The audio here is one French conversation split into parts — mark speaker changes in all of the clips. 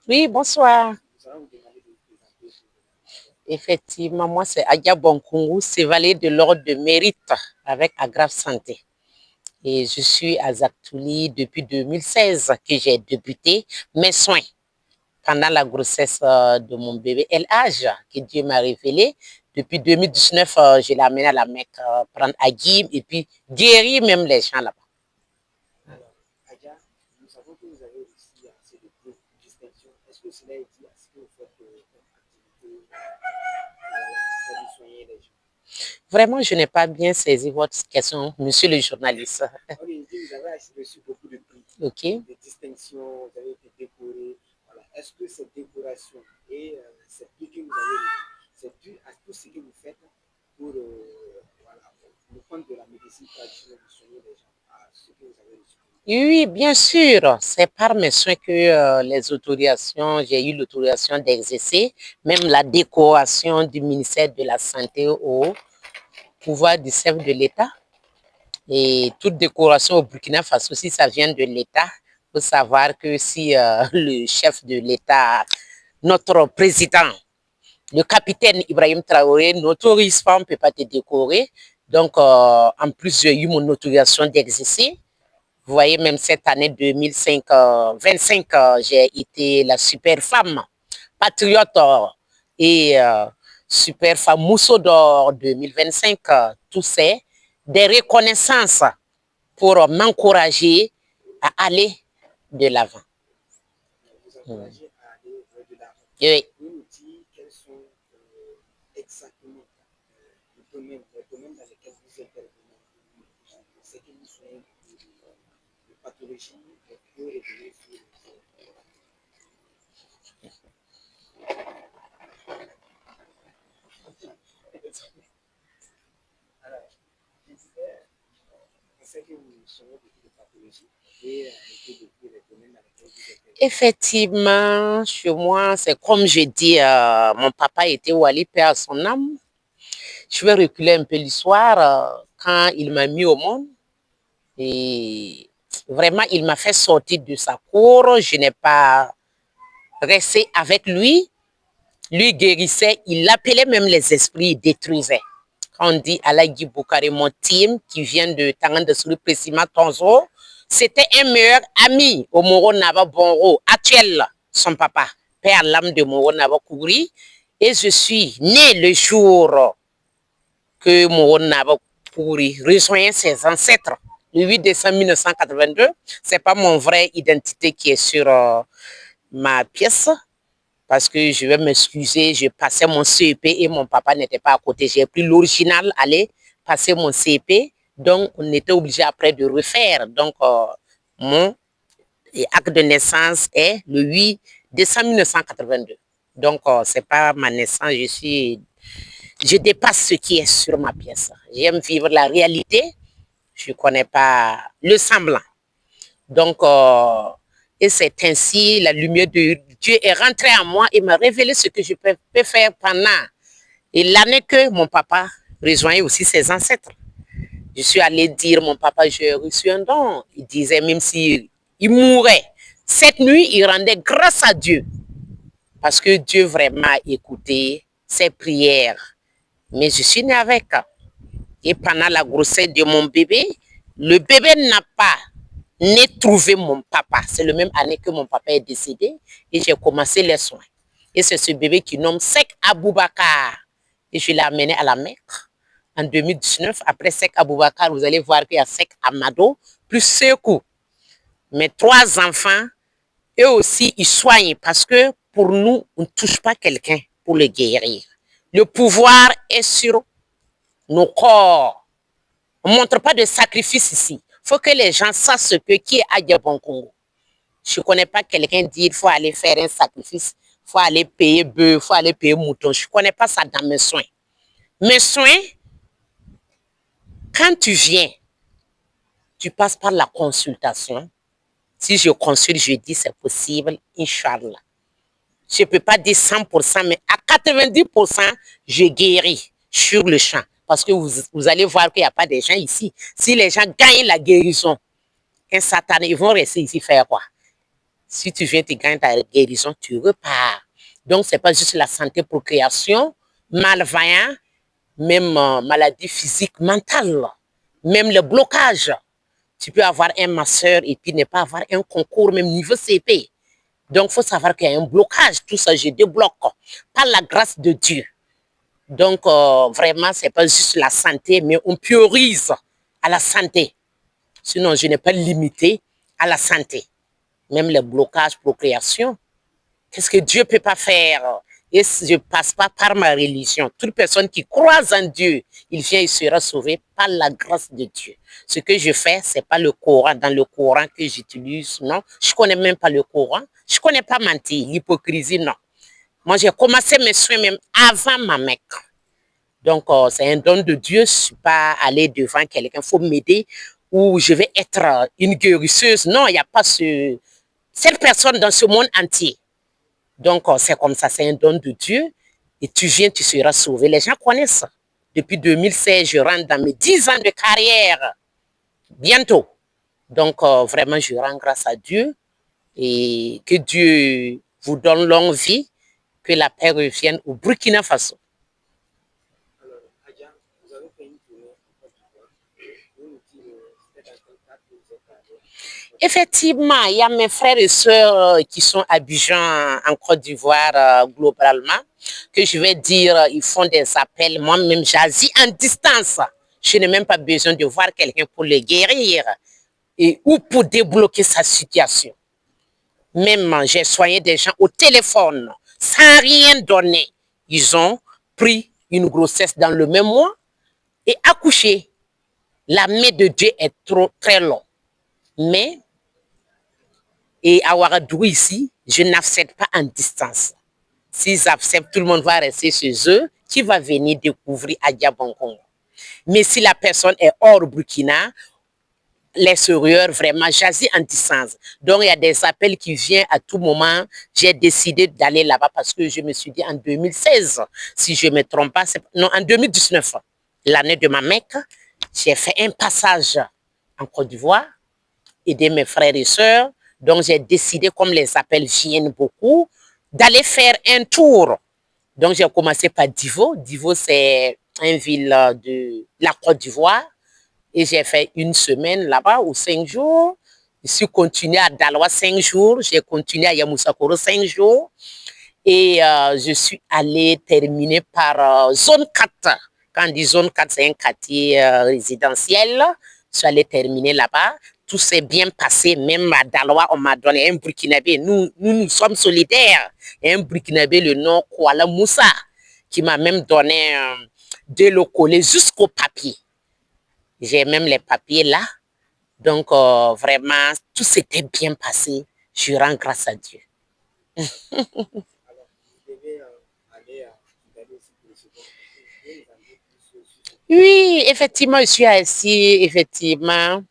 Speaker 1: Oui, bonsoir. Effectivement, moi, c'est Adia Bonkungu, chevalier de l'ordre de mérite avec Agrave Santé. Et je suis à Zaktouli depuis 2016 que j'ai débuté mes soins pendant la grossesse de mon bébé LH que Dieu m'a révélé. Depuis 2019, je l'ai amené à la Mecque prendre Agim et puis guérir même les gens là-bas.
Speaker 2: Alors, Adia, nous savons que vous avez réussi à ces distinctions. Est-ce que cela est dit à ce que vous faites comme activité pour soigner les gens?
Speaker 1: Vraiment, je n'ai pas bien saisi votre question, monsieur le journaliste.
Speaker 2: Ok, vous avez reçu beaucoup de prix,
Speaker 1: de
Speaker 2: distinctions, vous avez été décoré. Voilà. Est-ce que cette décoration et ces prix que vous avez reçus, c'est dû à tout ce que vous faites pour le compte de la médecine traditionnelle de soigner les gens, à ce que vous avez reçu?
Speaker 1: Oui, bien sûr. C'est par mes soins que les autorisations, j'ai eu l'autorisation d'exercer, même la décoration du ministère de la Santé au pouvoir du chef de l'État. Et toute décoration au Burkina Faso, si ça vient de l'État, il faut savoir que si le chef de l'État, notre président, le capitaine Ibrahim Traoré n'autorise pas, on ne peut pas te décorer. Donc, en plus, j'ai eu mon autorisation d'exercer. Vous voyez, même cette année 2025, j'ai été la super femme patriote et super femme Mousseau d'or 2025. Tout c'est des reconnaissances pour m'encourager à aller de l'avant.
Speaker 2: Vous encouragez à aller de l'avant.
Speaker 1: Oui.
Speaker 2: Vous nous dites quels sont exactement les domaines dans lesquels vous intervenez. C'est que vous soyez de pathologie, de cure et de médecine. Alors, je disais, on sait que vous soyez de pathologie et de cure et domaines dans lesquels vous intervenez.
Speaker 1: Effectivement, chez moi, c'est comme je dis, mon papa était Wali, paix à son âme. Je vais reculer un peu l'histoire quand il m'a mis au monde. Et vraiment, il m'a fait sortir de sa cour. Je n'ai pas resté avec lui. Lui guérissait, il appelait même les esprits, il détruisait. Quand on dit Alaïdi Boukari, mon team, qui vient de Tangandasouri Pressima Tonzo, c'était un meilleur ami au Moro Naba Bonro, actuel, son papa, père l'âme de Moro Naba Kougri. Et je suis né le jour que Moro Naba Kougri rejoignait ses ancêtres. Le 8 décembre 1982, c'est pas mon vrai identité qui est sur ma pièce. Parce que je vais m'excuser, je passais mon CEP et mon papa n'était pas à côté. J'ai pris l'original, aller passer mon CEP. Donc, on était obligé après de refaire. Donc, mon acte de naissance est le 8 décembre 1982. Donc, c'est pas ma naissance, je dépasse ce qui est sur ma pièce. J'aime vivre la réalité. Je ne connais pas le semblant. Donc, et c'est ainsi la lumière de Dieu est rentrée en moi et m'a révélé ce que je peux faire pendant. Et l'année que mon papa rejoignait aussi ses ancêtres, je suis allée dire, mon papa, j'ai reçu un don. Il disait, même s'il mourait, cette nuit, il rendait grâce à Dieu. Parce que Dieu vraiment a écouté ses prières. Mais je suis née avec. Et pendant la grossesse de mon bébé, le bébé n'a pas trouvé mon papa. C'est le même année que mon papa est décédé et j'ai commencé les soins. Et c'est ce bébé qui nomme Sek Aboubakar. Et je l'ai amené à la Mecque en 2019. Après Sek Aboubakar, vous allez voir qu'il y a Sek Amado plus Sekou. Mes 3 enfants, eux aussi, ils soignent parce que pour nous, on ne touche pas quelqu'un pour le guérir. Le pouvoir est sur nos corps. On ne montre pas de sacrifice ici. Il faut que les gens sachent ce que qui est Adia Bonkungu. Je ne connais pas quelqu'un qui dit qu'il faut aller faire un sacrifice, il faut aller payer bœuf, il faut aller payer mouton. Je ne connais pas ça dans mes soins. Mes soins, quand tu viens, tu passes par la consultation. Si je consulte, je dis c'est possible, Inch'Allah. Je ne peux pas dire 100%, mais à 90%, je guéris sur le champ. Parce que vous allez voir qu'il n'y a pas de gens ici. Si les gens gagnent la guérison, un satané, ils vont rester ici faire quoi? Si tu viens, tu gagnes ta guérison, tu repars. Donc, c'est pas juste la santé procréation, malveillant, même maladie physique, mentale, même le blocage. Tu peux avoir un master et puis ne pas avoir un concours, même niveau CP. Donc, il faut savoir qu'il y a un blocage. Tout ça, je débloque par la grâce de Dieu. Donc, vraiment, ce n'est pas juste la santé, mais on priorise à la santé. Sinon, je n'ai pas limité à la santé. Même le blocage, procréation. Qu'est-ce que Dieu ne peut pas faire? Et je ne passe pas par ma religion. Toute personne qui croit en Dieu, il vient et sera sauvé par la grâce de Dieu. Ce que je fais, ce n'est pas le Coran, dans le Coran que j'utilise, non. Je ne connais même pas le Coran. Je ne connais pas mentir, l'hypocrisie, non. Moi, j'ai commencé mes soins même avant ma Mecque. Donc, c'est un don de Dieu. Je ne suis pas allée devant quelqu'un, il faut m'aider ou je vais être une guérisseuse. Non, il n'y a pas cette personne dans ce monde entier. Donc, c'est comme ça, c'est un don de Dieu. Et tu viens, tu seras sauvé. Les gens connaissent. Depuis 2016, je rentre dans mes 10 ans de carrière. Bientôt. Donc, vraiment, je rends grâce à Dieu. Et que Dieu vous donne longue vie. Que la paix revienne au Burkina Faso.
Speaker 2: Alors, Adja, vous avez fait une tournée en Côte d'Ivoire. Vous nous dites, c'était dans quel cadre que vous êtes allé?
Speaker 1: Effectivement, il y a mes frères et sœurs qui sont à Abidjan, en Côte d'Ivoire, globalement, que je vais dire, ils font des appels. Moi-même, j'agis en distance. Je n'ai même pas besoin de voir quelqu'un pour le guérir et ou pour débloquer sa situation. Même, j'ai soigné des gens au téléphone, sans rien donner. Ils ont pris une grossesse dans le même mois et accouché. La main de Dieu est très longue. Mais et à Ouagadougou ici, je n'accepte pas en distance. S'ils acceptent, tout le monde va rester chez eux. Qui va venir découvrir Adja Bongongo? Mais si la personne est hors Burkina, l'extérieur, vraiment, j'agis en distance. Donc, il y a des appels qui viennent à tout moment. J'ai décidé d'aller là-bas parce que je me suis dit en 2016, si je ne me trompe pas, non, en 2019, l'année de ma Mecque, j'ai fait un passage en Côte d'Ivoire, aider mes frères et sœurs. Donc, j'ai décidé, comme les appels viennent beaucoup, d'aller faire un tour. Donc, j'ai commencé par Divo. Divo, c'est une ville de la Côte d'Ivoire. Et j'ai fait une semaine là-bas ou 5 jours. Je suis continué à Daloa 5 jours. J'ai continué à Yamoussoukro 5 jours. Et je suis allée terminer par zone 4. Quand on dit zone 4, c'est un quartier résidentiel. Je suis allée terminer là-bas. Tout s'est bien passé. Même à Daloa, on m'a donné un Burkinabé. Nous sommes solidaires. Un Burkinabé, le nom Kuala Moussa, qui m'a même donné de le coller jusqu'au papier. J'ai même les papiers là. Donc, vraiment, tout s'était bien passé. Je rends grâce à Dieu.
Speaker 2: Alors, vous devez aller à Kigali aussi pour le second. Vous pouvez nous en dire plus sur ce point.
Speaker 1: Oui, effectivement, je suis assis, effectivement.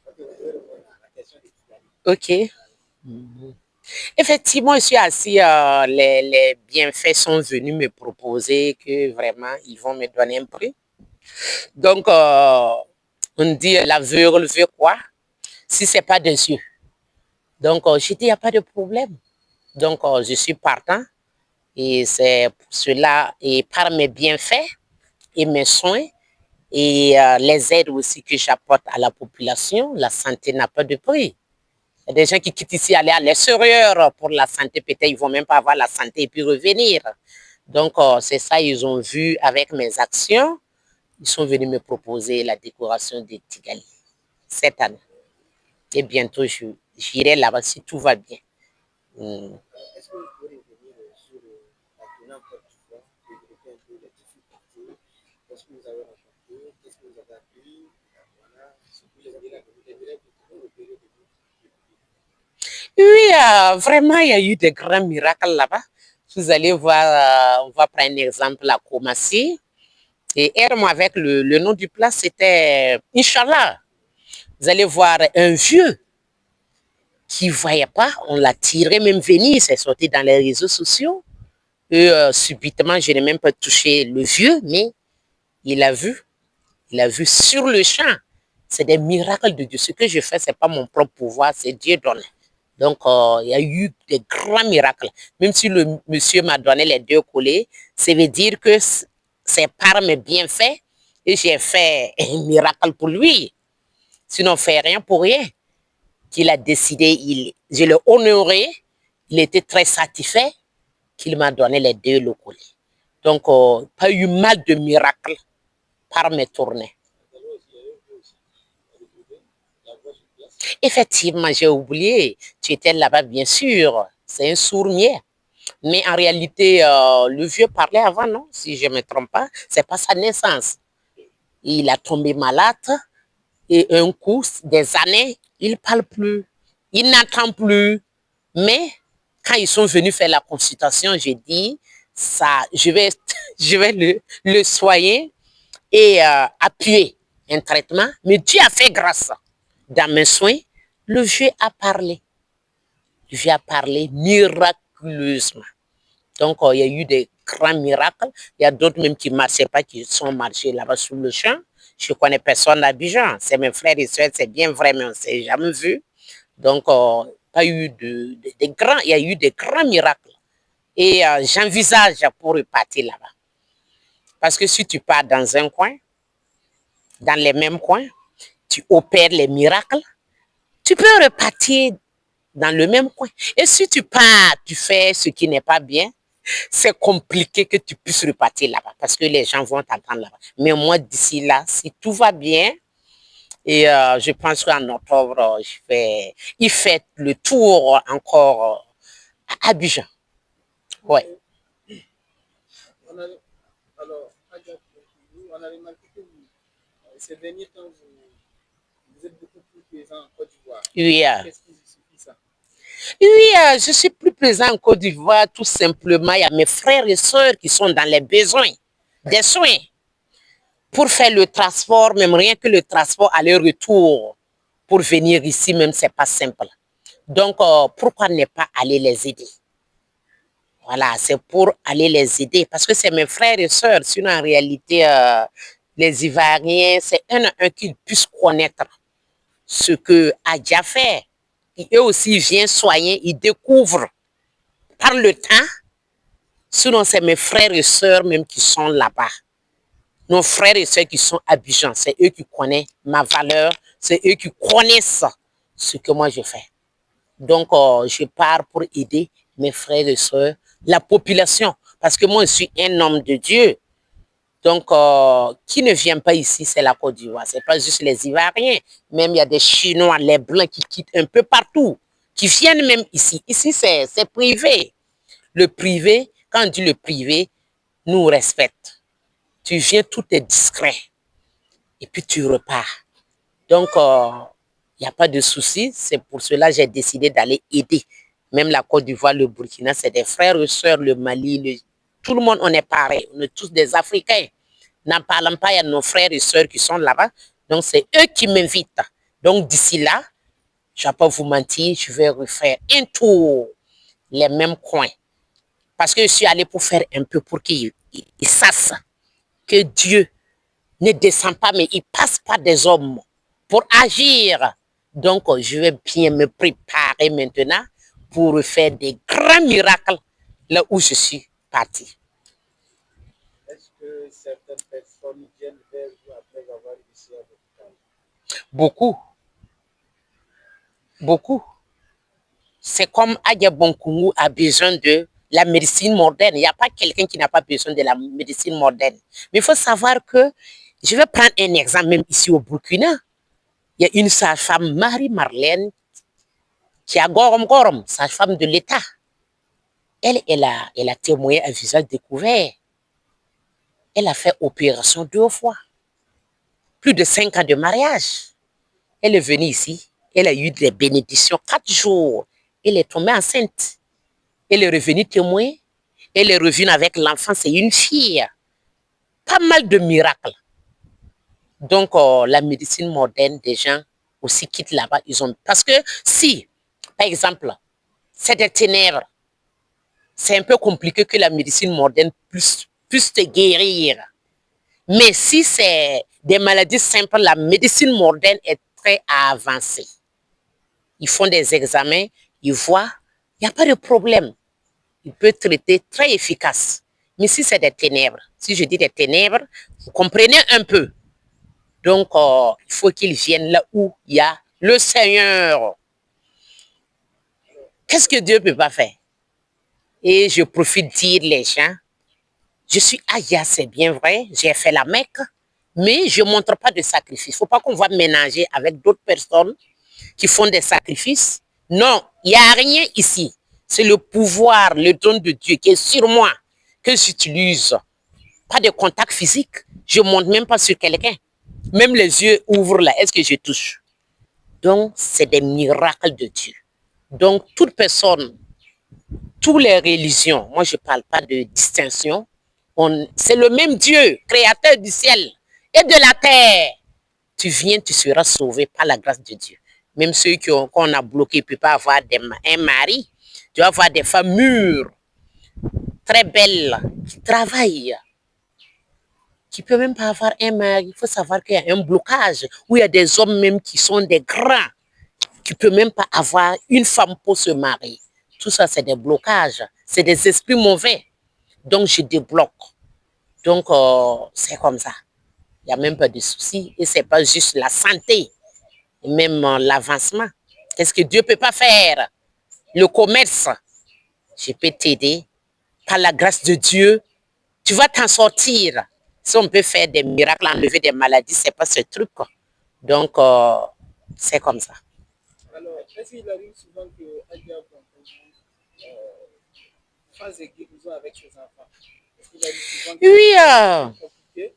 Speaker 2: Ok, vous pouvez répondre à la question de Kigali.
Speaker 1: OK. Effectivement, je suis assis. Les bienfaits sont venus me proposer que vraiment, ils vont me donner un prix. Donc, on dit l'aveugle veut quoi? Si ce n'est pas des yeux. Donc, j'ai dit, il n'y a pas de problème. Donc, je suis partant. Et c'est pour cela, et par mes bienfaits et mes soins, et les aides aussi que j'apporte à la population, la santé n'a pas de prix. Il y a des gens qui quittent ici, aller à l'extérieur pour la santé, peut-être ils ne vont même pas avoir la santé et puis revenir. Donc, c'est ça, ils ont vu avec mes actions, ils sont venus me proposer la décoration de Kigali cette année. Et bientôt, j'irai là-bas si tout va bien.
Speaker 2: Est-ce que vous pouvez revenir sur la tournée en Côte d'Ivoire, développer un peu les difficultés, qu'est-ce que vous avez rencontré, qu'est-ce que vous avez appris, voilà, ce que vous avez la vérité, vous repérez de vous.
Speaker 1: Oui, vraiment, il y a eu de grands miracles là-bas. Vous allez voir, on va prendre un exemple à Komassi. Et aide-moi avec le nom du plat, c'était Inch'Allah. Vous allez voir un vieux qui ne voyait pas, on l'a tiré même venir, c'est sorti dans les réseaux sociaux. Et subitement, je n'ai même pas touché le vieux, mais il a vu sur le champ. C'est des miracles de Dieu. Ce que je fais, c'est pas mon propre pouvoir, c'est Dieu donné. Donc, il y a eu des grands miracles. Même si le monsieur m'a donné les 2 collets, ça veut dire que c'est par mes bienfaits et j'ai fait un miracle pour lui. Sinon, on ne fait rien pour rien. Qu'il a décidé, je l'ai honoré, il était très satisfait qu'il m'a donné les 2 le collet. Donc, pas eu mal de miracles par mes tournées. Effectivement, j'ai oublié. Tu étais là-bas, bien sûr. C'est un sourd-muet. Mais en réalité, le vieux parlait avant, non? Si je ne me trompe pas, c'est pas sa naissance. Il a tombé malade et un coup, des années, il ne parle plus. Il n'entend plus. Mais quand ils sont venus faire la consultation, j'ai dit, ça, je vais le soigner et appuyer un traitement. Mais Dieu a fait grâce. Dans mes soins, le vieux a parlé. Le vieux a parlé miraculeusement. Donc, il y a eu des grands miracles. Il y a d'autres même qui ne marchaient pas, qui sont marchés là-bas sous le champ. Je ne connais personne à Abidjan. C'est mes frères et soeurs, c'est bien vrai, mais on ne s'est jamais vu. Donc, pas eu il y a eu des grands miracles. Et j'envisage pour repartir là-bas. Parce que si tu pars dans un coin, dans les mêmes coins, tu opères les miracles, tu peux repartir dans le même coin. Et si tu pars, tu fais ce qui n'est pas bien, c'est compliqué que tu puisses repartir là-bas parce que les gens vont t'entendre là-bas. Mais moi, d'ici là, si tout va bien, et je pense qu'en octobre, il fait le tour encore à Abidjan. Ouais.
Speaker 2: Alors, on a remarqué que ces derniers temps, vous êtes beaucoup plus présent en Côte d'Ivoire.
Speaker 1: Oui.
Speaker 2: Qu'est-ce qui justifie ça?
Speaker 1: Oui, je suis plus présent en Côte d'Ivoire, tout simplement. Il y a mes frères et sœurs qui sont dans les besoins des soins. Pour faire le transport, même rien que le transport aller-retour, pour venir ici, même, c'est pas simple. Donc, pourquoi ne pas aller les aider? Voilà, c'est pour aller les aider, parce que c'est mes frères et sœurs. Sinon, en réalité, les Ivoiriens, c'est un à un qu'ils puissent connaître ce que Adja fait. Et eux aussi viennent soigner, ils découvrent par le temps. Sinon, c'est mes frères et sœurs même qui sont là-bas. Nos frères et sœurs qui sont à Abidjan, c'est eux qui connaissent ma valeur, c'est eux qui connaissent ce que moi je fais. Donc, je pars pour aider mes frères et sœurs, la population, parce que moi, je suis un homme de Dieu. Donc, qui ne vient pas ici, c'est la Côte d'Ivoire. Ce n'est pas juste les Ivoiriens. Même il y a des Chinois, les Blancs qui quittent un peu partout, qui viennent même ici. Ici, c'est privé. Le privé, quand on dit le privé, nous respecte. Tu viens, tout est discret. Et puis tu repars. Donc, il n'y a pas de souci. C'est pour cela que j'ai décidé d'aller aider. Même la Côte d'Ivoire, le Burkina, c'est des frères et sœurs, le Mali, tout le monde, on est pareil. On est tous des Africains. N'en parlons pas, il y a nos frères et sœurs qui sont là-bas. Donc, c'est eux qui m'invitent. Donc, d'ici là, je ne vais pas vous mentir, je vais refaire un tour, les mêmes coins. Parce que je suis allé pour faire un peu pour qu'ils sachent que Dieu ne descend pas, mais il passe par des hommes pour agir. Donc, je vais bien me préparer maintenant pour faire des grands miracles là où je suis parti.
Speaker 2: Est-ce que certaines personnes viennent vers vous après avoir initié à l'hôpital?
Speaker 1: Beaucoup. Beaucoup. C'est comme Adja Bonkungu a besoin de la médecine moderne. Il n'y a pas quelqu'un qui n'a pas besoin de la médecine moderne. Mais il faut savoir que, je vais prendre un exemple même ici au Burkina. Il y a une sage-femme, Marie-Marlène, qui a Gorom Gorom, sage-femme de l'État. Elle a témoigné à visage découvert. Elle a fait opération 2 fois. Plus de 5 ans de mariage. Elle est venue ici. Elle a eu des bénédictions 4 jours. Elle est tombée enceinte. Elle est revenue témoin. Elle est revenue avec l'enfant. C'est une fille. Pas mal de miracles. Donc, la médecine moderne, des gens aussi quittent là-bas. Parce que si, par exemple, c'est des ténèbres, c'est un peu compliqué que la médecine moderne puisse te guérir. Mais si c'est des maladies simples, la médecine moderne est très avancée. Ils font des examens, ils voient, il n'y a pas de problème. Il peut traiter très efficace. Mais si c'est des ténèbres, si je dis des ténèbres, vous comprenez un peu. Donc, il faut qu'ils viennent là où il y a le Seigneur. Qu'est-ce que Dieu ne peut pas faire? Et je profite de dire les gens, je suis Aya, c'est bien vrai, j'ai fait la Mecque, mais je ne montre pas de sacrifice. Il ne faut pas qu'on va mélanger avec d'autres personnes qui font des sacrifices. Non, il n'y a rien ici. C'est le pouvoir, le don de Dieu qui est sur moi, que j'utilise. Pas de contact physique. Je ne monte même pas sur quelqu'un. Même les yeux ouvrent là. Est-ce que je touche? Donc, c'est des miracles de Dieu. Donc, toute personne, toutes les religions, moi je ne parle pas de distinction, c'est le même Dieu, créateur du ciel et de la terre. Tu viens, tu seras sauvé par la grâce de Dieu. Même ceux qu'on a bloqués ne peuvent pas avoir un mari. Tu vas avoir des femmes mûres, très belles, qui travaillent, qui ne peuvent même pas avoir un mari. Il faut savoir qu'il y a un blocage, où il y a des hommes même qui sont des grands, qui ne peuvent même pas avoir une femme pour se marier. Tout ça, c'est des blocages, c'est des esprits mauvais. Donc, je débloque. Donc, c'est comme ça. Il n'y a même pas de souci. Et ce n'est pas juste la santé, même l'avancement. Qu'est-ce que Dieu ne peut pas faire? Le commerce, je peux t'aider. Par la grâce de Dieu, tu vas t'en sortir. Si on peut faire des miracles, enlever des maladies, ce n'est pas ce truc. Donc, c'est comme ça.
Speaker 2: Alors, est-ce qu'il arrive souvent que Adia fasse des guérisons avec ses enfants? Est-ce qu'il arrive souvent que
Speaker 1: Oui,
Speaker 2: c'est compliqué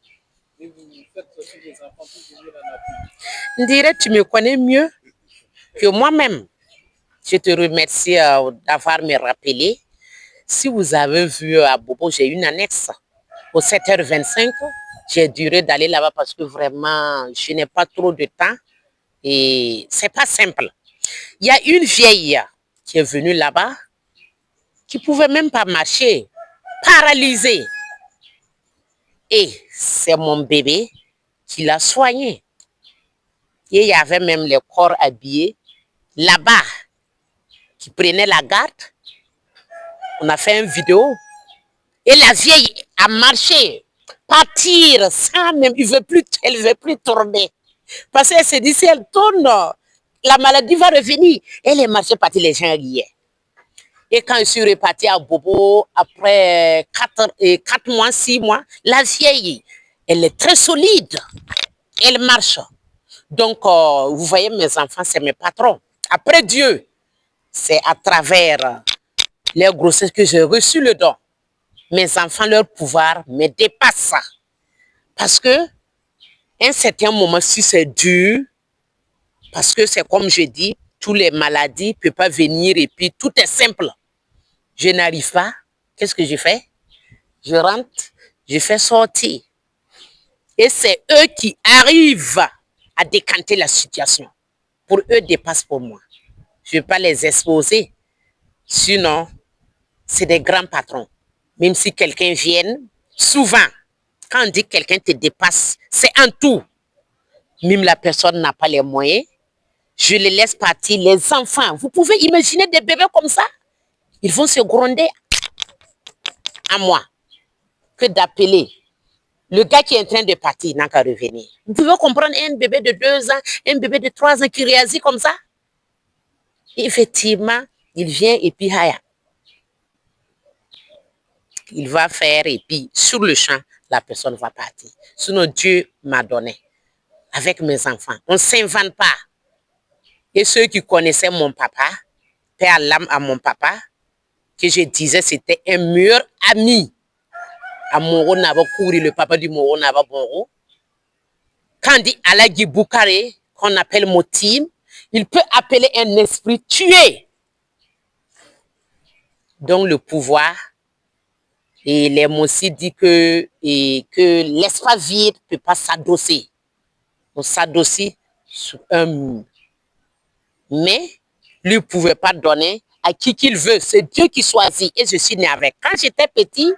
Speaker 2: et vous faites sortir les enfants pour venir en appui?
Speaker 1: on dirait que tu me connais mieux que moi-même. Je te remercie d'avoir me rappelé. Si vous avez vu à Bobo, j'ai une annexe. Au 7h25, j'ai duré d'aller là-bas parce que vraiment, je n'ai pas trop de temps et c'est pas simple. Il y a une vieille qui est venue là-bas qui pouvait même pas marcher, paralysée. Et c'est mon bébé qui l'a soignée. Et il y avait même les corps habillés là-bas qui prenaient la garde. On a fait une vidéo. Et la vieille a marché, partir sans même, elle ne veut plus tourner. Parce qu'elle se dit, si elle tourne, la maladie va revenir. Elle est marchée, partie, les gens riaient. Et quand je suis repartie à Bobo, après 4 mois, 6 mois, la vieille, elle est très solide. Elle marche. Donc, vous voyez, mes enfants, c'est mes patrons. Après Dieu, c'est à travers les grossesses que j'ai reçu le don. Mes enfants, leur pouvoir me dépasse. Parce que, à un certain moment, si c'est dur, parce que c'est comme je dis, toutes les maladies ne peuvent pas venir et puis tout est simple. Je n'arrive pas. Qu'est-ce que je fais? Je rentre, je fais sortir. Et c'est eux qui arrivent à décanter la situation. Pour eux, dépasse pour moi. Je ne vais pas les exposer. Sinon, c'est des grands patrons. Même si quelqu'un vient, souvent, quand on dit que quelqu'un te dépasse, c'est un tout. Même la personne n'a pas les moyens. Je les laisse partir. Les enfants, vous pouvez imaginer des bébés comme ça? Ils vont se gronder à moi que d'appeler. Le gars qui est en train de partir n'a qu'à revenir. Vous pouvez comprendre un bébé de 2 ans, un bébé de 3 ans qui réagit comme ça? Effectivement, il vient et puis, il va faire et puis sur le champ, la personne va partir. Sinon, Dieu m'a donné avec mes enfants. On ne s'invente pas. Et ceux qui connaissaient mon papa, paix à l'âme à mon papa, que je disais c'était un meilleur ami. À Moro Naba Kouri, le papa du Moro Naba Bongo. Quand on dit Alagi Boukare, qu'on appelle Motim, il peut appeler un esprit tué. Donc le pouvoir, et les Mossi dit que l'espace vide ne peut pas s'adosser. On s'adossit sur un mur. Mais lui ne pouvait pas donner à qui qu'il veut. C'est Dieu qui choisit et je suis née avec. Quand j'étais petit,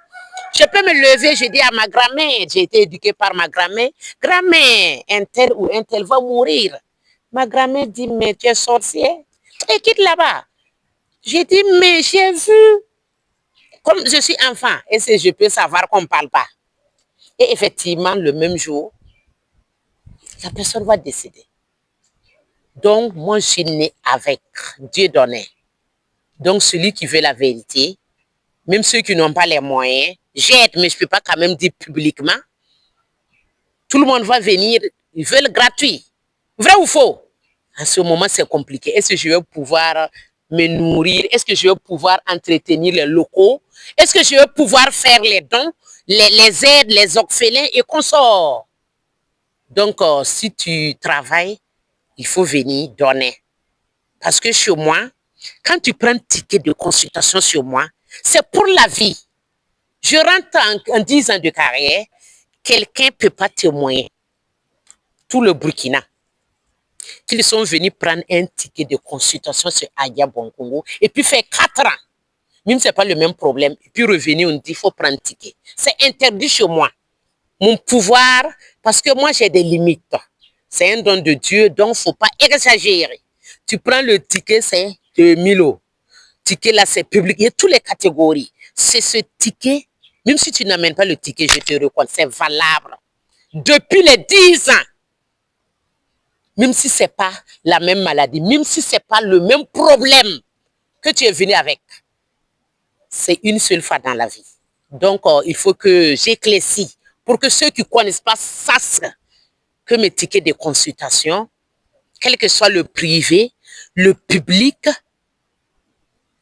Speaker 1: je peux me lever, je dis à ma grand-mère, j'ai été éduquée par ma grand-mère, grand-mère, un tel ou un tel va mourir. Ma grand-mère dit, mais tu es sorcière, et quitte là-bas. J'ai dit, mais j'ai vu, comme je suis enfant, et si je peux savoir qu'on ne parle pas. Et effectivement, le même jour, la personne va décéder. Donc, moi, je suis née avec, Dieu donnait. Donc, celui qui veut la vérité, même ceux qui n'ont pas les moyens, j'aide, mais je ne peux pas quand même dire publiquement. Tout le monde va venir, ils veulent gratuit. Vrai ou faux? En ce moment, c'est compliqué. Est-ce que je vais pouvoir me nourrir? Est-ce que je vais pouvoir entretenir les locaux? Est-ce que je vais pouvoir faire les dons, les aides, les orphelins et consorts? Donc, si tu travailles, il faut venir donner. Parce que chez moi, quand tu prends un ticket de consultation sur moi, c'est pour la vie. Je rentre en 10 ans de carrière, quelqu'un ne peut pas témoigner. Tout le Burkina, qu'ils sont venus prendre un ticket de consultation sur Adia Bongongo et puis faire 4 ans. Même si ce n'est pas le même problème. Et puis revenir, on dit qu'il faut prendre un ticket. C'est interdit chez moi. Mon pouvoir, parce que moi j'ai des limites. C'est un don de Dieu, donc il ne faut pas exagérer. Tu prends le ticket, c'est 2000 euros. Ticket là, c'est public. Il y a toutes les catégories. C'est ce ticket, même si tu n'amènes pas le ticket, je te reconnais, c'est valable. Depuis les 10 ans, même si ce n'est pas la même maladie, même si ce n'est pas le même problème que tu es venu avec, c'est une seule fois dans la vie. Donc, il faut que j'éclaircisse pour que ceux qui ne connaissent pas sachent que mes tickets de consultation, quel que soit le privé, le public,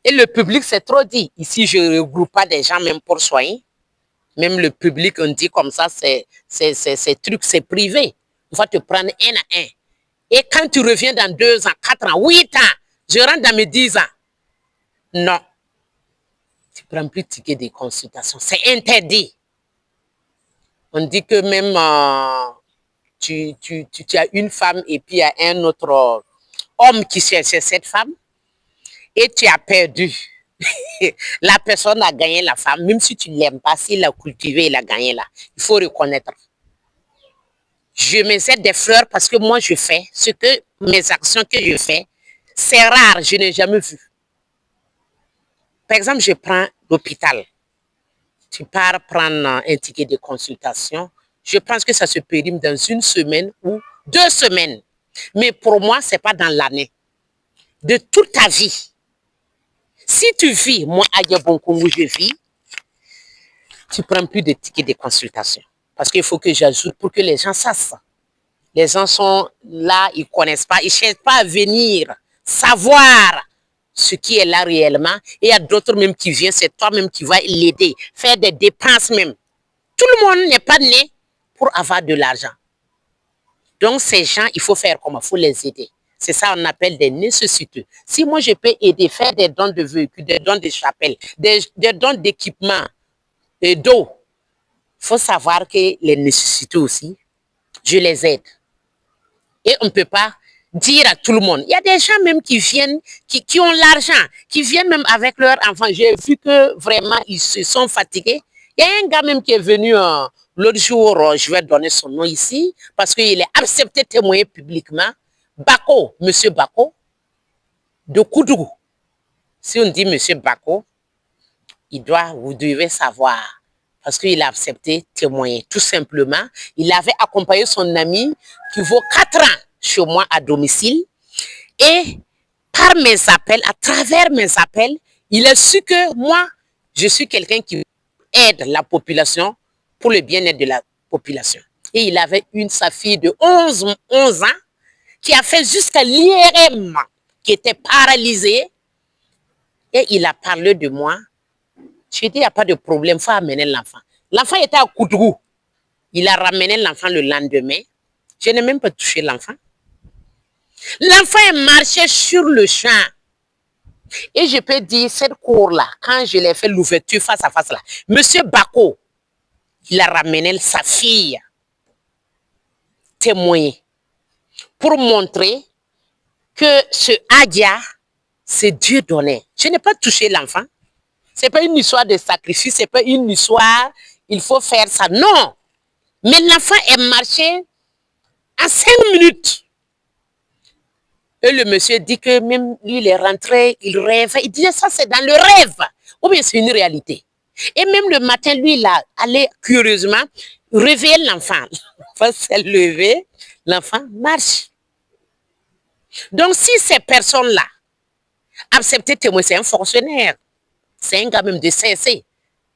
Speaker 1: et le public, c'est trop dit. Ici, je ne regroupe pas des gens même pour soigner. Même le public, on dit comme ça, c'est privé. On va te prendre un à un. Et quand tu reviens dans 2 ans, 4 ans, 8 ans, je rentre dans mes 10 ans. Non. Tu ne prends plus de ticket de consultation. C'est interdit. On dit que même tu as une femme et puis il y a un autre homme qui cherchait cette femme et tu as perdu. La personne a gagné la femme, même si tu ne l'aimes pas, s'il l'a cultivée, il a gagné là. Il faut reconnaître. Je me jette des fleurs parce que moi, je fais ce que mes actions que je fais, c'est rare, je n'ai jamais vu. Par exemple, je prends l'hôpital. Tu pars prendre un ticket de consultation. Je pense que ça se périme dans 1 semaine ou 2 semaines. Mais pour moi, ce n'est pas dans l'année. De toute ta vie. Si tu vis, moi, à Yabonkongo, je vis, tu ne prends plus de tickets de consultation. Parce qu'il faut que j'ajoute pour que les gens sachent. Les gens sont là, ils ne connaissent pas, ils ne cherchent pas à venir savoir ce qui est là réellement. Et il y a d'autres même qui viennent, c'est toi-même qui vas l'aider, faire des dépenses même. Tout le monde n'est pas né pour avoir de l'argent. Donc ces gens, il faut faire comment? Il faut les aider. C'est ça qu'on appelle des nécessiteux. Si moi je peux aider, faire des dons de véhicules, des dons de chapelles, des dons d'équipement et d'eau, il faut savoir que les nécessiteux aussi, je les aide. Et on ne peut pas dire à tout le monde. Il y a des gens même qui viennent, qui ont l'argent, qui viennent même avec leurs enfants. J'ai vu que vraiment, ils se sont fatigués. Il y a un gars même qui est venu l'autre jour, je vais donner son nom ici, parce qu'il est accepté de témoigner publiquement. Bako, Monsieur Bako, de Koudougou. Si on dit Monsieur Bako, vous devez savoir, parce qu'il a accepté de témoigner. Tout simplement, il avait accompagné son ami qui vaut 4 ans chez moi à domicile. Et par mes appels, à travers mes appels, il a su que moi, je suis quelqu'un qui aide la population pour le bien-être de la population. Et il avait sa fille de 11 ans qui a fait jusqu'à l'IRM, qui était paralysée. Et il a parlé de moi. Je dit, il n'y a pas de problème, il faut amener l'enfant. L'enfant était à Koudougou. Il a ramené l'enfant le lendemain. Je n'ai même pas touché l'enfant. L'enfant est marché sur le champ. Et je peux dire, cette cour-là, quand je l'ai fait l'ouverture face à face là, Monsieur Bako, il a ramené sa fille témoigner pour montrer que ce Adia c'est Dieu donné. Je n'ai pas touché l'enfant. C'est pas une histoire de sacrifice, c'est pas une histoire, il faut faire ça. Non. Mais l'enfant est marché en 5 minutes. Et le monsieur dit que même lui, il est rentré, il rêve. Il disait ça, c'est dans le rêve. Ou bien c'est une réalité. Et même le matin, lui, il a allé curieusement réveiller l'enfant. L'enfant s'est levé, l'enfant marche. Donc, si ces personnes-là acceptent de témoigner, c'est un fonctionnaire. C'est un gars même de CSC.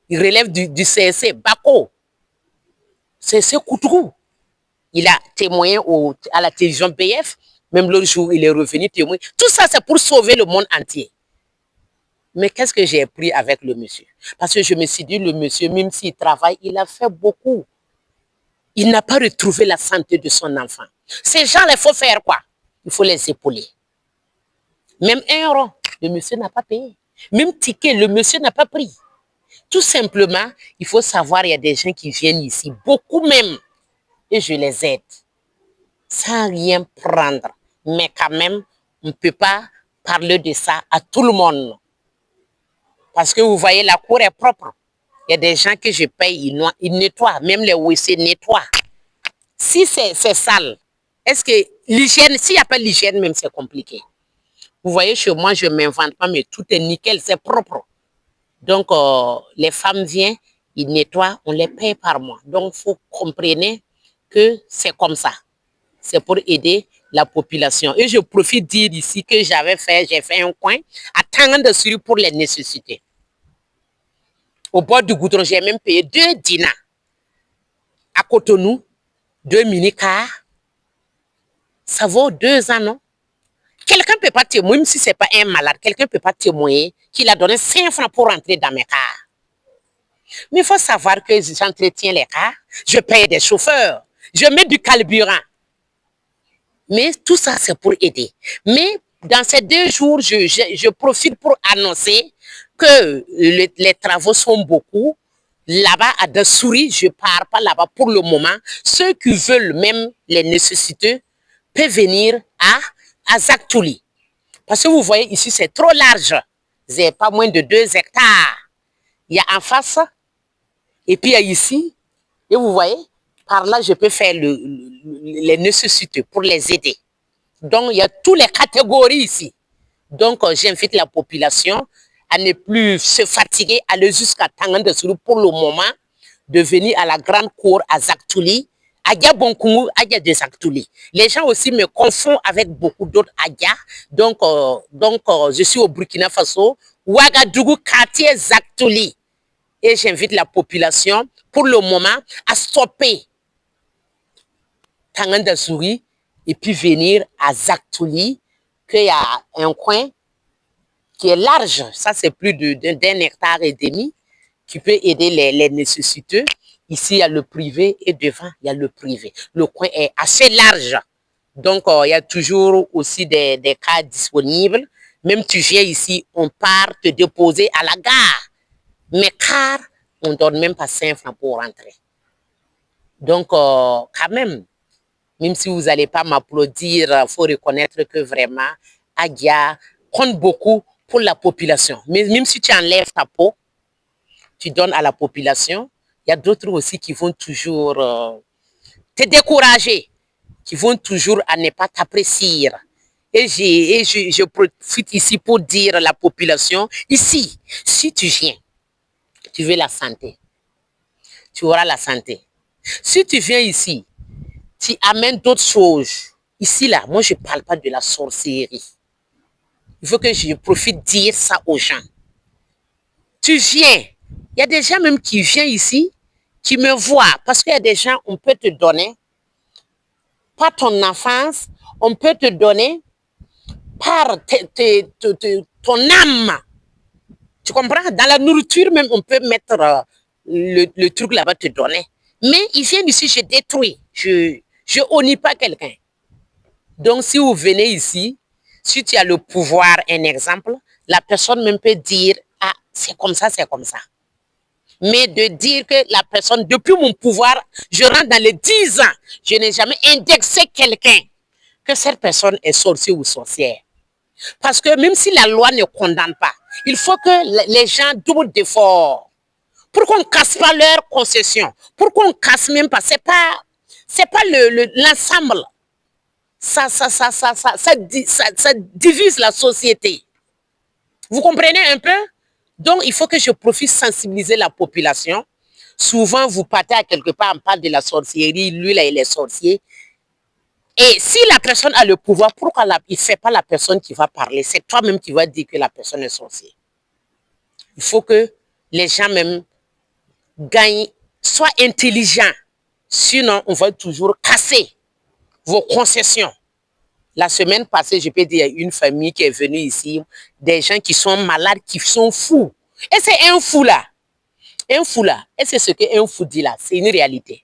Speaker 1: Il relève du CSC, Bako. CSC Koutrou. Il a témoigné à la télévision BF. Même l'autre jour, il est revenu témoigner. Tout ça, c'est pour sauver le monde entier. Mais qu'est-ce que j'ai appris avec le monsieur? Parce que je me suis dit, le monsieur, même s'il travaille, il a fait beaucoup. Il n'a pas retrouvé la santé de son enfant. Ces gens-là, il faut faire quoi? Il faut les épauler. Même 1 euro, le monsieur n'a pas payé. Même ticket, le monsieur n'a pas pris. Tout simplement, il faut savoir, il y a des gens qui viennent ici, beaucoup même, et je les aide, sans rien prendre. Mais quand même, on ne peut pas parler de ça à tout le monde. Parce que vous voyez, la cour est propre. Il y a des gens que je paye, ils nettoient, même les WC nettoient. Si c'est sale, est-ce que l'hygiène, s'il n'y a pas l'hygiène, même c'est compliqué. Vous voyez, chez moi, je ne m'invente pas, mais tout est nickel, c'est propre. Donc, les femmes viennent, ils nettoient, on les paye par mois. Donc, il faut comprendre que c'est comme ça. C'est pour aider la population. Et je profite de dire ici que j'ai fait un coin à Tangan-de-Suri pour les nécessités. Au bord du goudron, j'ai même payé 2 dinars. À Cotonou, 2 mini-cars. Ça vaut 2 ans, non? Quelqu'un ne peut pas témoigner, même si ce n'est pas un malade, quelqu'un ne peut pas témoigner qu'il a donné 5 francs pour rentrer dans mes cars. Mais il faut savoir que j'entretiens les cars, je paye des chauffeurs, je mets du carburant. Mais tout ça, c'est pour aider. Mais dans ces 2 jours, je profite pour annoncer que les travaux sont beaucoup. Là-bas, à Dassouri, je ne pars pas là-bas pour le moment. Ceux qui veulent même les nécessiteux peuvent venir à Zaktouli. Parce que vous voyez, ici, c'est trop large. C'est pas moins de 2 hectares. Il y a en face, et puis il y a ici. Et vous voyez, par là, je peux faire les nécessités pour les aider. Donc, il y a toutes les catégories ici. Donc, j'invite la population à ne plus se fatiguer, aller jusqu'à Tangan-de-Suru pour le moment, de venir à la grande cour à Zaktouli, Adia Bonkoumou, Adia de Zaktouli. Les gens aussi me confondent avec beaucoup d'autres Adia. Donc, je suis au Burkina Faso, Ouagadougou, quartier Zaktouli. Et j'invite la population, pour le moment, à stopper Tangan-de-Suru et puis venir à Zaktouli, qu'il y a un coin qui est large, ça c'est plus d'1,5 hectare, qui peut aider les nécessiteux. Ici, il y a le privé et devant, il y a le privé. Le coin est assez large. Donc, il y a toujours aussi des cas disponibles. Même tu viens ici, on part te déposer à la gare. Mais car, on ne donne même pas 5 francs pour rentrer. Donc, quand même si vous n'allez pas m'applaudir, il faut reconnaître que vraiment, Agia compte beaucoup pour la population. Mais même si tu enlèves ta peau, tu donnes à la population, il y a d'autres aussi qui vont toujours te décourager, qui vont toujours à ne pas t'apprécier. Et je profite ici pour dire à la population, ici, si tu viens, tu veux la santé, tu auras la santé. Si tu viens ici, tu amènes d'autres choses. Ici, là, moi, je ne parle pas de la sorcellerie. Il faut que je profite de dire ça aux gens. Tu viens. Il y a des gens même qui viennent ici, qui me voient. Parce qu'il y a des gens, on peut te donner, par ton enfance, on peut te donner par ton âme. Tu comprends? Dans la nourriture, même, on peut mettre le truc là-bas, te donner. Mais ils viennent ici, je détruis. Je honnis pas quelqu'un. Donc, si vous venez ici, si tu as le pouvoir, un exemple, la personne même peut dire, ah, c'est comme ça, c'est comme ça. Mais de dire que la personne, depuis mon pouvoir, je rentre dans les 10 ans, je n'ai jamais indexé quelqu'un, que cette personne est sorcière ou sorcière. Parce que même si la loi ne condamne pas, il faut que les gens doublent d'efforts pour qu'on ne casse pas leur concession, pour qu'on ne casse même pas. C'est pas l'ensemble. Ça divise la société. Vous comprenez un peu? Donc, il faut que je profite sensibiliser la population. Souvent, vous partez à quelque part, on parle de la sorcellerie, lui, là, il est sorcier. Et si la personne a le pouvoir, pourquoi il ne fait pas la personne qui va parler? C'est toi-même qui vas dire que la personne est sorcière. Il faut que les gens même gagnent, soient intelligents. Sinon, on va toujours casser vos concessions. La semaine passée, je peux dire, il y a une famille qui est venue ici, des gens qui sont malades, qui sont fous. Et c'est un fou là. Un fou là. Et c'est ce qu'un fou dit là. C'est une réalité.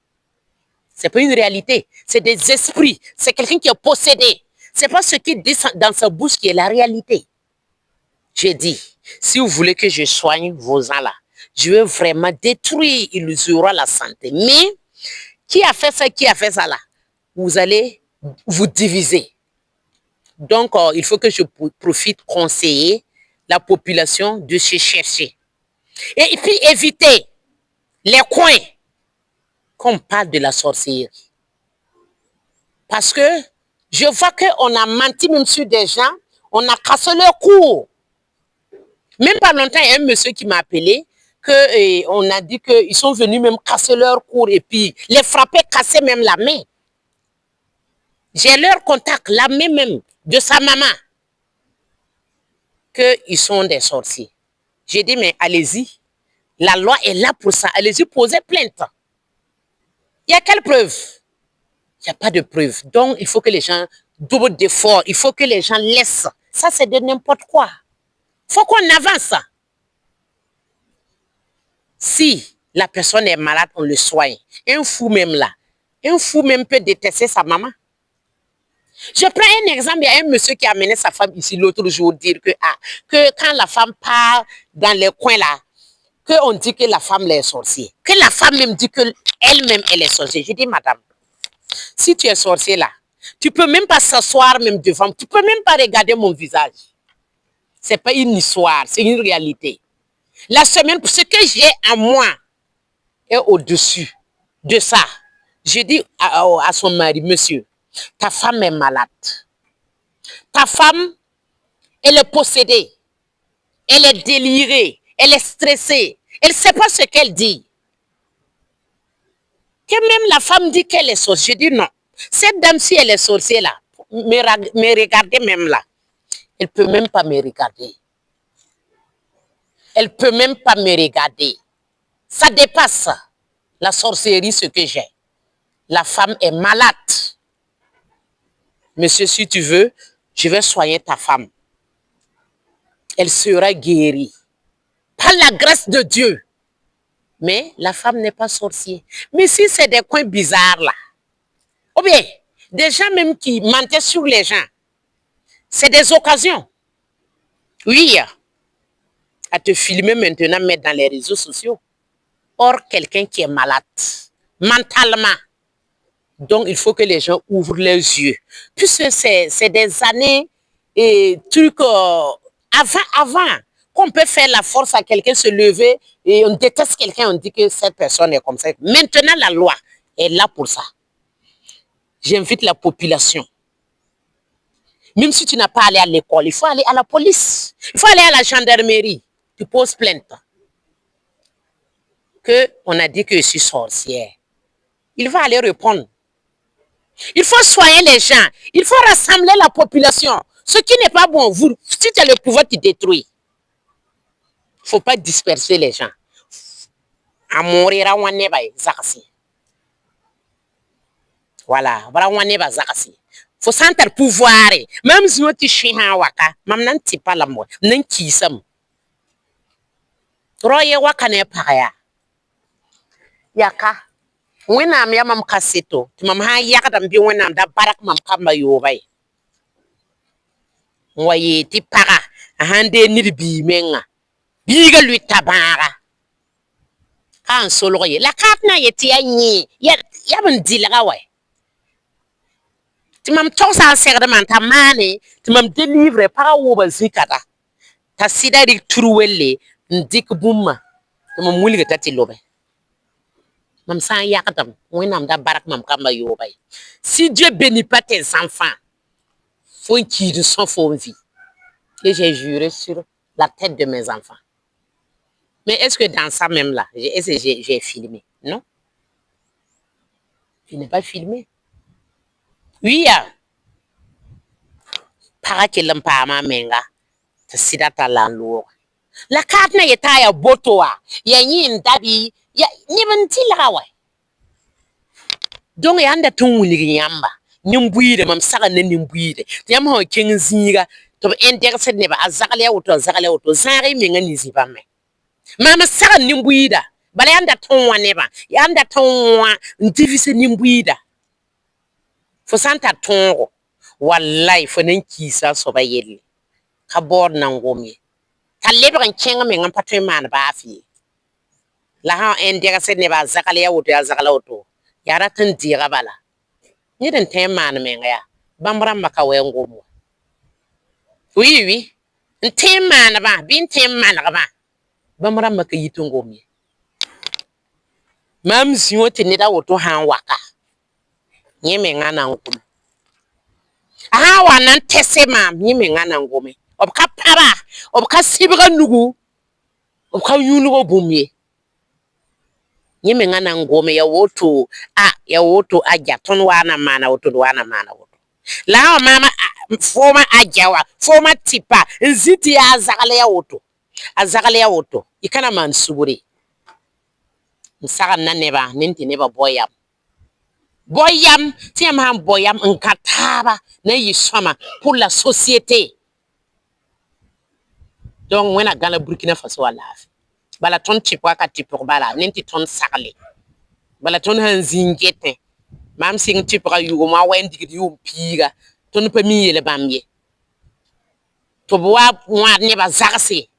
Speaker 1: C'est pas une réalité. C'est des esprits. C'est quelqu'un qui est possédé. C'est pas ce qui dit dans sa bouche qui est la réalité. J'ai dit, si vous voulez que je soigne vos gens là, je veux vraiment détruire, il aura la santé. Mais, qui a fait ça là? Vous allez vous diviser. Donc, il faut que je profite conseiller la population de se chercher. Et puis, éviter les coins qu'on parle de la sorcellerie. Parce que je vois qu'on a menti même sur des gens, on a cassé leur cou. Même pas longtemps, il y a un monsieur qui m'a appelé, on a dit qu'ils sont venus même casser leur cou et puis les frapper, casser même la main. J'ai leur contact, la main même de sa maman, qu'ils sont des sorciers. J'ai dit, mais allez-y, la loi est là pour ça, allez-y, posez plainte. Il y a quelle preuve? Il n'y a pas de preuve. Donc, il faut que les gens doublent d'efforts, il faut que les gens laissent. Ça, c'est de n'importe quoi. Il faut qu'on avance. Si la personne est malade, on le soigne. Un fou même là, un fou même peut détester sa maman. Je prends un exemple, il y a un monsieur qui a amené sa femme ici l'autre jour dire que quand la femme part dans les coins là, qu'on dit que la femme est sorcière. Que la femme même dit qu'elle-même, elle est sorcière. Je dis, madame, si tu es sorcière là, tu peux même pas s'asseoir même devant, tu peux même pas regarder mon visage. C'est pas une histoire, c'est une réalité. La semaine, ce que j'ai à moi est au-dessus de ça. Je dis à son mari, monsieur, ta femme est malade. Ta femme, elle est possédée. Elle est délirée. Elle est stressée. Elle ne sait pas ce qu'elle dit. Que même la femme dit qu'elle est sorcière. Je dis non. Cette dame, si elle est sorcière là, me regardez même là. Elle ne peut même pas me regarder. Elle ne peut même pas me regarder. Ça dépasse la sorcellerie, ce que j'ai. La femme est malade. Monsieur, si tu veux, je vais soigner ta femme. Elle sera guérie. Par la grâce de Dieu. Mais la femme n'est pas sorcière. Mais si c'est des coins bizarres là, ou bien des gens même qui mentaient sur les gens, c'est des occasions. Oui, à te filmer maintenant, mettre dans les réseaux sociaux. Or, quelqu'un qui est malade, mentalement. Donc, il faut que les gens ouvrent les yeux. Puisque c'est des années et trucs avant qu'on peut faire la force à quelqu'un se lever et on déteste quelqu'un, on dit que cette personne est comme ça. Maintenant, la loi est là pour ça. J'invite la population. Même si tu n'as pas allé à l'école, il faut aller à la police. Il faut aller à la gendarmerie. Tu poses plainte. On a dit que je suis sorcière. Il va aller répondre. Il faut soigner les gens. Il faut rassembler la population. Ce qui n'est pas bon, si tu as le pouvoir, tu détruis. Il ne faut pas disperser les gens. Voilà. Il faut sentir pouvoir. Même si tu es waka, même si tu pas la moi, non qui sam. Roye waka ne paya. Yaka. Wenam ya mam kaseto. Tu mam ha yaka dam bi wenam da barak mam kamba yo bay. Waye ti para. Hande nirbi menga. Biga lui tabara. Kan soloye. La katna yeti ya nyi. Ya ben dilaga way. Tu m'as tout ça serment ta mane, tu m'as délivré par où zikata. Ta sida rik truwelle, ndik bouma, tu m'as mouli que t'as lobe. Mam san yakatam, winam da barak mam kamba yobay. Si Dieu bénit pas tes enfants, faut qu'ils sont faux vie. Et j'ai juré sur la tête de mes enfants. Mais est-ce que dans ça même là, est-ce que j'ai filmé? Non. Je n'ai pas filmé. Oui, para que l'empama menga, ta sida ta lanlo. La carte na yeta ya botoa, ya yin dabi, ya nibanti lawa. Donc yanda tun wuli yamba. Nimbuire mam saka ne nimbuire. Yam ho king zinga to interest ne ba azakale auto zari menga niziba me. Mama saka nimbuida. Bala yanda ton wa neba. Yanda ton wa ndivise nimbuida. Fo santa tongo. Wallahi fo nen kisa so ba yelle. Ka bor nangomi. Ta lebran kenga menga patwe man ba fi. La ha interest ne ba azakale auto. Yara tan dira bala. Ni den tem man menga ya. Bambram makawe ngomo. Oui. Un tem man ba, bin tem man ba. Bambram makayitu ngomi. Mam ziwote ni da woto han waka. Nye menga na ngomi. Aha wanan tese mam, nye menga na ngomi. Obka para, obka sibra nugu. Obka yunugo bumye. Nye menga na ngomi ya woto aja ton wana mana woto. La mama forma ajawa, forma tipa, nziti ya azagale ya woto. Ikana man suburi. Nsaka na neba, ninti neba boyam. Boyam, tiam ham boyam nkataba na yisoma pour la société. Donc wena gana Burkina Faso wala. Bala ton tipwa ka tipur bala, ninti ton sakale. Bala ton hanzingete. Mam sing tipra yugo ma wendi yu piga. Ton pa mi yele bamye. To wa neba zagse.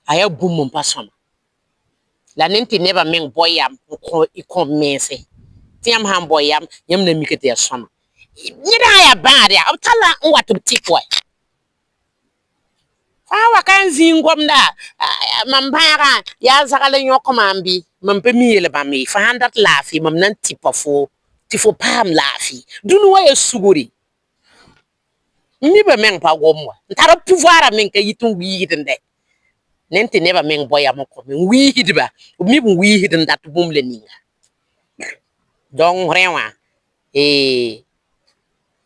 Speaker 1: Aya bumum pasoma. La ninti neba meng boyam i commence. Tiam ham boyam yam na mikete ya soma. Nida ya bari ya tala watu tikwa. Fa wakan zingomda mambara ya zakale nyoko mambi mampe miele bami fa handat lafi mam nan tipafo tifo pam lafi dunu wa ya suguri mi ba meng pa gomwa ntara pouvoir men ka yitu yidende nente neba meng boyam ko men wihidba mi bu wihidin dat bum le ninga. Donc vraiment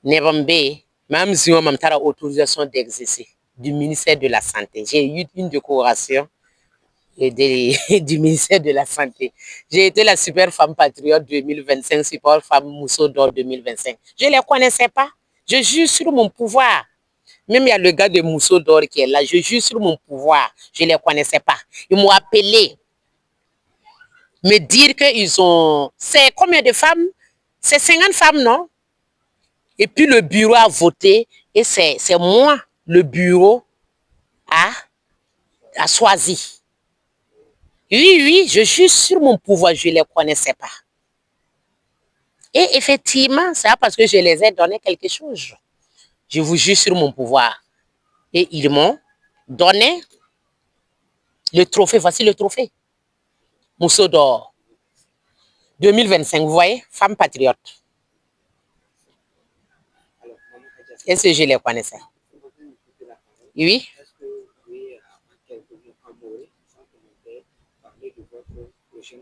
Speaker 1: Nebambe, même si on m'a autorisation d'exercer du ministère de la Santé. J'ai eu une décoration du ministère de la Santé. J'ai été la super femme patriote 2025, super femme Mousseau d'or 2025. Je ne les connaissais pas. Je jure sur mon pouvoir. Même il y a le gars de Mousseau d'or qui est là. Je jure sur mon pouvoir. Je ne les connaissais pas. Ils m'ont appelé. Me dire qu'ils ont... C'est combien de femmes? C'est 50 femmes, non? Et puis le bureau a voté et c'est moi, le bureau, a choisi. Oui, je suis sur mon pouvoir, je ne les connaissais pas. Et effectivement, c'est parce que je les ai donné quelque chose. Je vous jure sur mon pouvoir. Et ils m'ont donné le trophée. Voici le trophée. Mousseau d'or. 2025, vous voyez, femme patriote. Est-ce que je les connaissais? Oui.
Speaker 2: Est-ce que vous pouvez, en quelques mots, en sans commentaire, parler de votre prochaine